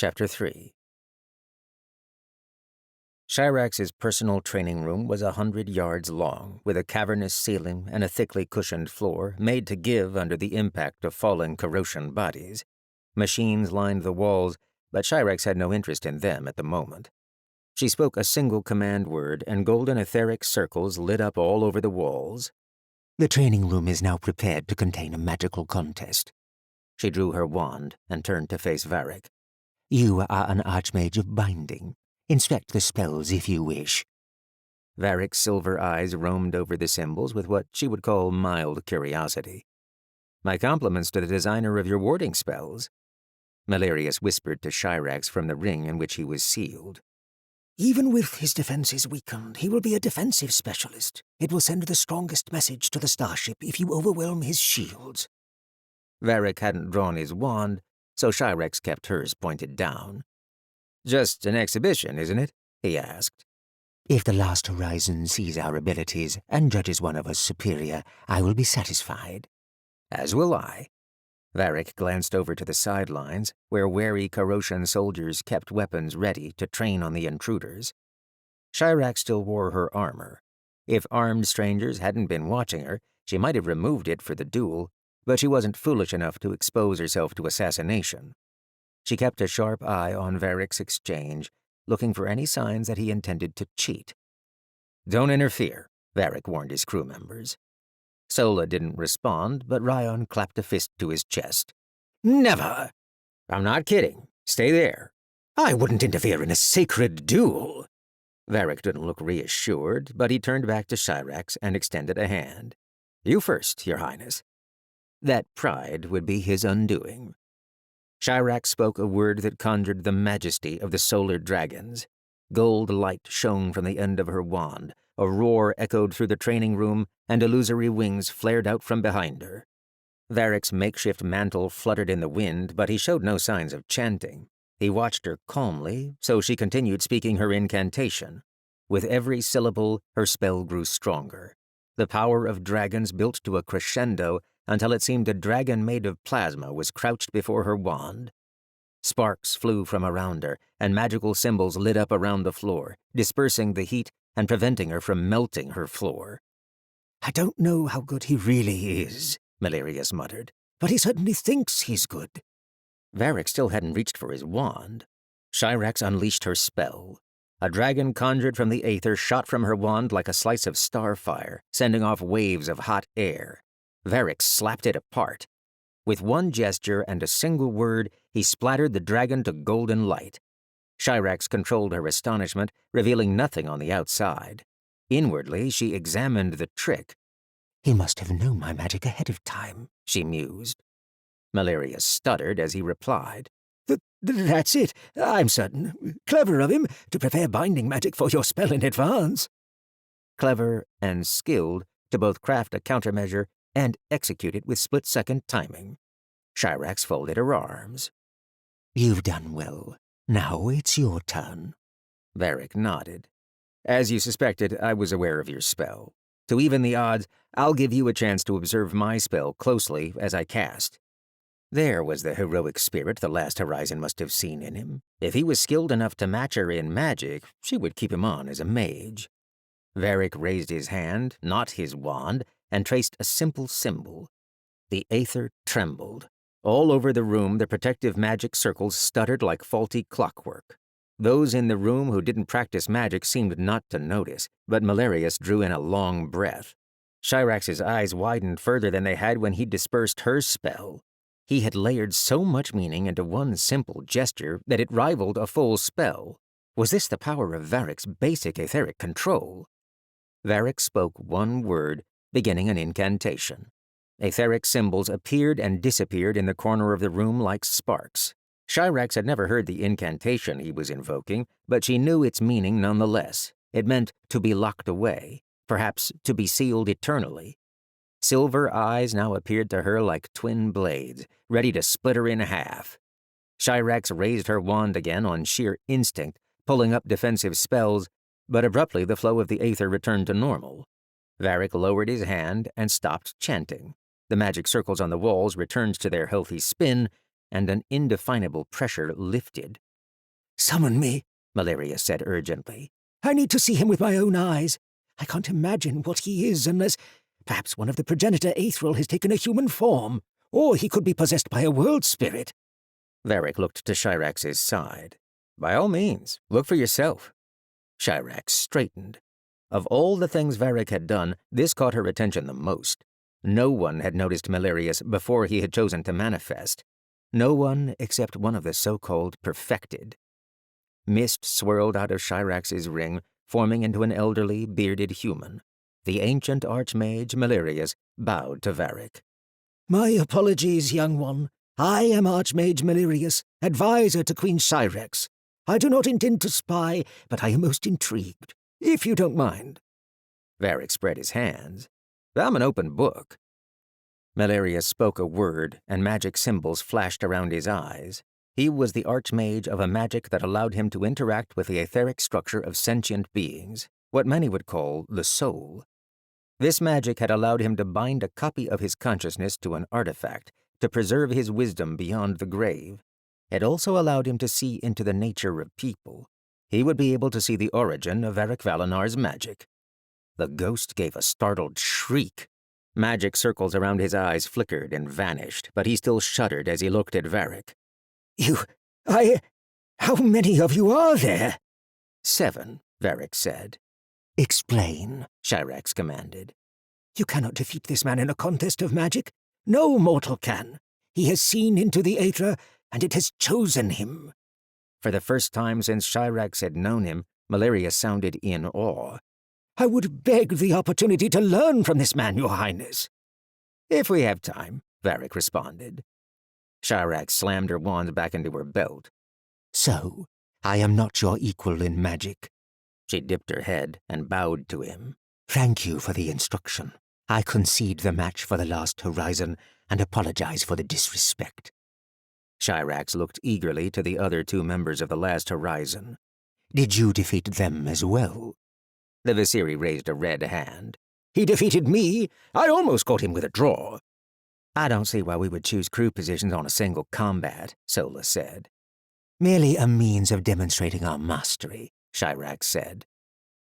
Chapter 3. Chirax's personal training room was 100 yards long, with a cavernous ceiling and a thickly cushioned floor made to give under the impact of falling Corrosion bodies. Machines lined the walls, but Chirax had no interest in them at the moment. She spoke a single command word, and golden etheric circles lit up all over the walls. The training room is now prepared to contain a magical contest. She drew her wand and turned to face Varric. You are an archmage of binding. Inspect the spells if you wish. Varric's silver eyes roamed over the symbols with what she would call mild curiosity. My compliments to the designer of your warding spells. Malarius whispered to Chirax from the ring in which he was sealed. Even with his defenses weakened, he will be a defensive specialist. It will send the strongest message to the starship if you overwhelm his shields. Varric hadn't drawn his wand, so Chirax kept hers pointed down. Just an exhibition, isn't it? He asked. If the last horizon sees our abilities and judges one of us superior, I will be satisfied. As will I. Varric glanced over to the sidelines, where wary Corrosion soldiers kept weapons ready to train on the intruders. Chirax still wore her armor. If armed strangers hadn't been watching her, she might have removed it for the duel, but she wasn't foolish enough to expose herself to assassination. She kept a sharp eye on Varric's exchange, looking for any signs that he intended to cheat. Don't interfere, Varric warned his crew members. Sola didn't respond, but Ryion clapped a fist to his chest. Never! I'm not kidding. Stay there. I wouldn't interfere in a sacred duel. Varric didn't look reassured, but he turned back to Chirax and extended a hand. You first, Your Highness. That pride would be his undoing. Chirax spoke a word that conjured the majesty of the solar dragons. Gold light shone from the end of her wand, a roar echoed through the training room, and illusory wings flared out from behind her. Varric's makeshift mantle fluttered in the wind, but he showed no signs of chanting. He watched her calmly, so she continued speaking her incantation. With every syllable, her spell grew stronger. The power of dragons built to a crescendo until it seemed a dragon made of plasma was crouched before her wand. Sparks flew from around her, and magical symbols lit up around the floor, dispersing the heat and preventing her from melting her floor. I don't know how good he really is, Malarius muttered, but he certainly thinks he's good. Varric still hadn't reached for his wand. Chirax unleashed her spell. A dragon conjured from the aether shot from her wand like a slice of starfire, sending off waves of hot air. Varric slapped it apart. With one gesture and a single word, he splattered the dragon to golden light. Chirax controlled her astonishment, revealing nothing on the outside. Inwardly, she examined the trick. He must have known my magic ahead of time, she mused. Malarius stuttered as he replied. That's it, I'm certain. Clever of him to prepare binding magic for your spell in advance. Clever and skilled to both craft a countermeasure and execute it with split-second timing. Chirax folded her arms. You've done well. Now it's your turn. Varric nodded. As you suspected, I was aware of your spell. To even the odds, I'll give you a chance to observe my spell closely as I cast. There was the heroic spirit the last horizon must have seen in him. If he was skilled enough to match her in magic, she would keep him on as a mage. Varric raised his hand, not his wand, and traced a simple symbol. The aether trembled. All over the room, the protective magic circles stuttered like faulty clockwork. Those in the room who didn't practice magic seemed not to notice, but Malarius drew in a long breath. Chirax's eyes widened further than they had when he dispersed her spell. He had layered so much meaning into one simple gesture that it rivaled a full spell. Was this the power of Varric's basic etheric control? Varric spoke one word, beginning an incantation. Etheric symbols appeared and disappeared in the corner of the room like sparks. Chirax had never heard the incantation he was invoking, but she knew its meaning nonetheless. It meant to be locked away, perhaps to be sealed eternally. Silver eyes now appeared to her like twin blades, ready to split her in half. Chirax raised her wand again on sheer instinct, pulling up defensive spells, but abruptly the flow of the aether returned to normal. Varric lowered his hand and stopped chanting. The magic circles on the walls returned to their healthy spin, and an indefinable pressure lifted, Summon me, Malaria said urgently. I need to see him with my own eyes. I can't imagine what he is unless perhaps one of the progenitor Aethril has taken a human form, or he could be possessed by a world spirit. Varric looked to Shirax's side. By all means, look for yourself. Shirax straightened. Of all the things Varric had done, this caught her attention the most. No one had noticed Malarius before he had chosen to manifest. No one except one of the so-called perfected. Mist swirled out of Shirax's ring, forming into an elderly, bearded human. The ancient archmage Malarius bowed to Varric. My apologies, young one. I am Archmage Malarius, advisor to Queen Shirax. I do not intend to spy, but I am most intrigued, if you don't mind. Varric spread his hands. I'm an open book. Malarius spoke a word, and magic symbols flashed around his eyes. He was the archmage of a magic that allowed him to interact with the etheric structure of sentient beings, what many would call the soul. This magic had allowed him to bind a copy of his consciousness to an artifact, to preserve his wisdom beyond the grave. It also allowed him to see into the nature of people. He would be able to see the origin of Eric Valinar's magic. The ghost gave a startled shriek. Magic circles around his eyes flickered and vanished, but he still shuddered as he looked at Varric. How many of you are there? 7, Varric said. Explain, Shirax commanded. You cannot defeat this man in a contest of magic. No mortal can. He has seen into the Aether, and it has chosen him. For the first time since Shirax had known him, Malarius sounded in awe. I would beg the opportunity to learn from this man, Your Highness. If we have time, Varric responded. Shirax slammed her wand back into her belt. So, I am not your equal in magic. She dipped her head and bowed to him. Thank you for the instruction. I concede the match for the last horizon and apologize for the disrespect. Shirax looked eagerly to the other 2 members of the last horizon. Did you defeat them as well? The Visiri raised a red hand. He defeated me. I almost got him with a draw. I don't see why we would choose crew positions on a single combat, Sola said. Merely a means of demonstrating our mastery, Shirax said.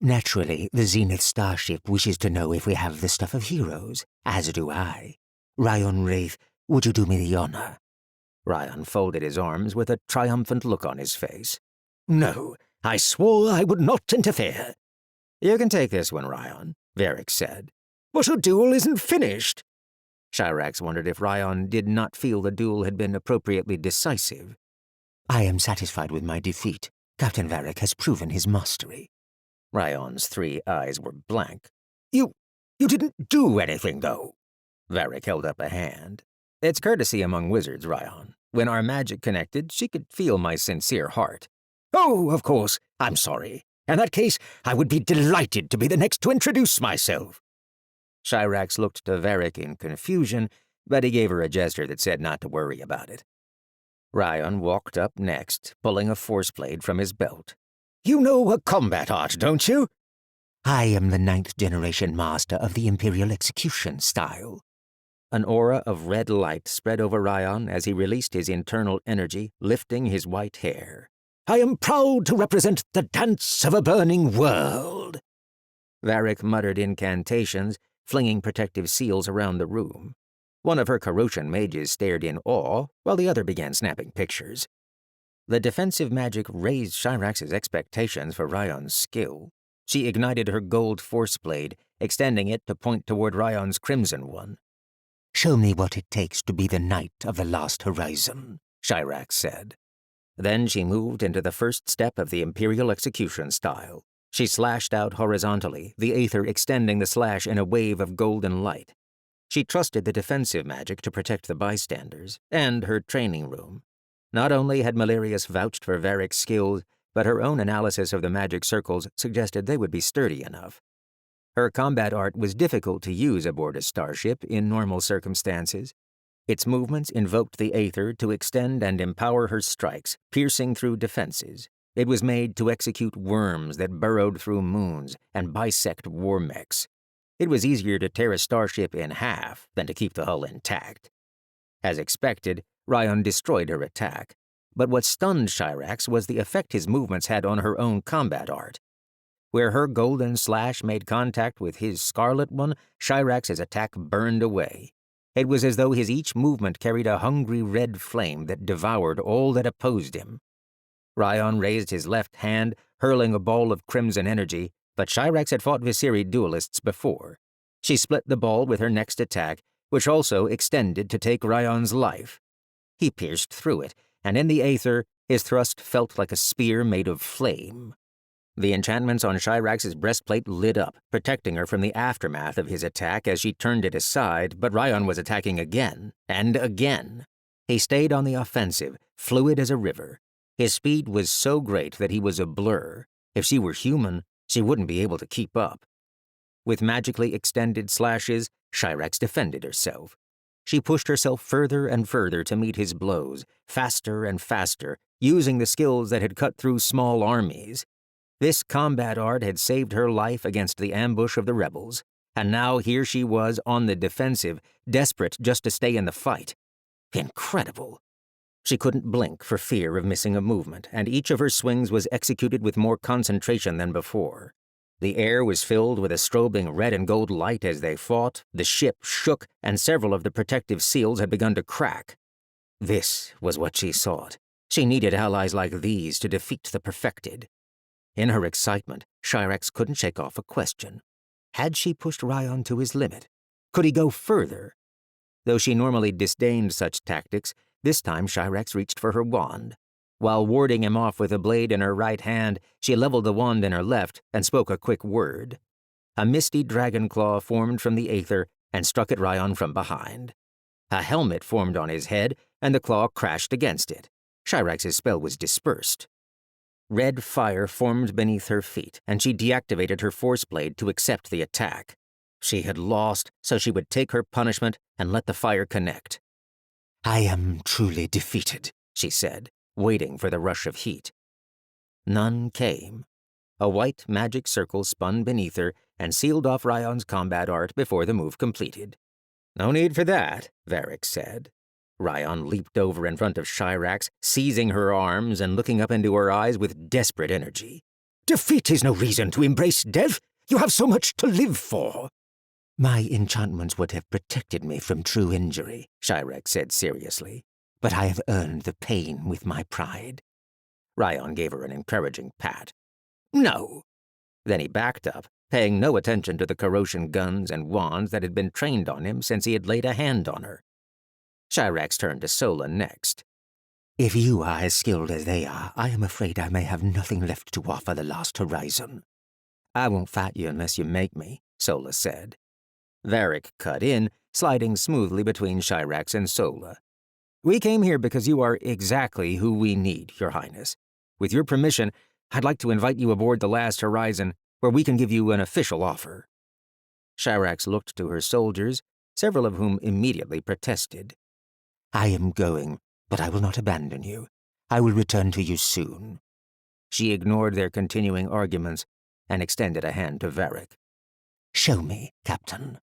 Naturally, the Zenith starship wishes to know if we have the stuff of heroes, as do I. Ryion Wraith, would you do me the honor? Ryion folded his arms with a triumphant look on his face. No, I swore I would not interfere. You can take this one, Ryion, Varric said. But a duel isn't finished. Shirax wondered if Ryion did not feel the duel had been appropriately decisive. I am satisfied with my defeat. Captain Varric has proven his mastery. Ryon's 3 eyes were blank. You didn't do anything, though. Varric held up a hand. It's courtesy among wizards, Ryion. When our magic connected, she could feel my sincere heart. Oh, of course. I'm sorry. In that case, I would be delighted to be the next to introduce myself. Shirax looked to Varric in confusion, but he gave her a gesture that said not to worry about it. Ryion walked up next, pulling a force blade from his belt. You know a combat art, don't you? I am the 9th generation master of the Imperial execution style. An aura of red light spread over Ryion as he released his internal energy, lifting his white hair. I am proud to represent the dance of a burning world. Varric muttered incantations, flinging protective seals around the room. One of her Corrosion mages stared in awe, while the other began snapping pictures. The defensive magic raised Shirax's expectations for Ryon's skill. She ignited her gold force blade, extending it to point toward Ryon's crimson one. Show me what it takes to be the knight of the last horizon, Shirax said. Then she moved into the first step of the Imperial execution style. She slashed out horizontally, the aether extending the slash in a wave of golden light. She trusted the defensive magic to protect the bystanders, and her training room. Not only had Malarius vouched for Varric's skills, but her own analysis of the magic circles suggested they would be sturdy enough. Her combat art was difficult to use aboard a starship in normal circumstances. Its movements invoked the aether to extend and empower her strikes, piercing through defenses. It was made to execute worms that burrowed through moons and bisect war mechs. It was easier to tear a starship in half than to keep the hull intact. As expected, Ryion destroyed her attack. But what stunned Shirax was the effect his movements had on her own combat art. Where her golden slash made contact with his scarlet one, Shirax's attack burned away. It was as though his each movement carried a hungry red flame that devoured all that opposed him. Ryion raised his left hand, hurling a ball of crimson energy, but Shirax had fought Visiri duelists before. She split the ball with her next attack, which also extended to take Ryon's life. He pierced through it, and in the aether, his thrust felt like a spear made of flame. The enchantments on Shirax's breastplate lit up, protecting her from the aftermath of his attack as she turned it aside, but Ryion was attacking again, and again. He stayed on the offensive, fluid as a river. His speed was so great that he was a blur. If she were human, she wouldn't be able to keep up. With magically extended slashes, Shirax defended herself. She pushed herself further and further to meet his blows, faster and faster, using the skills that had cut through small armies. This combat art had saved her life against the ambush of the rebels, and now here she was on the defensive, desperate just to stay in the fight. Incredible! She couldn't blink for fear of missing a movement, and each of her swings was executed with more concentration than before. The air was filled with a strobing red and gold light as they fought, the ship shook, and several of the protective seals had begun to crack. This was what she sought. She needed allies like these to defeat the perfected. In her excitement, Shirax couldn't shake off a question. Had she pushed Ryion to his limit? Could he go further? Though she normally disdained such tactics, this time Shirax reached for her wand. While warding him off with a blade in her right hand, she leveled the wand in her left and spoke a quick word. A misty dragon claw formed from the aether and struck at Ryion from behind. A helmet formed on his head, and the claw crashed against it. Shirax's spell was dispersed. Red fire formed beneath her feet, and she deactivated her force blade to accept the attack. She had lost, so she would take her punishment and let the fire connect. I am truly defeated, she said, waiting for the rush of heat. None came. A white magic circle spun beneath her and sealed off Ryon's combat art before the move completed. No need for that, Varric said. Ryion leaped over in front of Shirax, seizing her arms and looking up into her eyes with desperate energy. Defeat is no reason to embrace death. You have so much to live for. My enchantments would have protected me from true injury, Shirax said seriously. But I have earned the pain with my pride. Ryion gave her an encouraging pat. No. Then he backed up, paying no attention to the corrosion guns and wands that had been trained on him since he had laid a hand on her. Shirax turned to Sola next. If you are as skilled as they are, I am afraid I may have nothing left to offer the last horizon. I won't fight you unless you make me, Sola said. Varric cut in, sliding smoothly between Shirax and Sola. We came here because you are exactly who we need, Your Highness. With your permission, I'd like to invite you aboard the last horizon, where we can give you an official offer. Shirax looked to her soldiers, several of whom immediately protested. I am going, but I will not abandon you. I will return to you soon. She ignored their continuing arguments and extended a hand to Varric. Show me, Captain.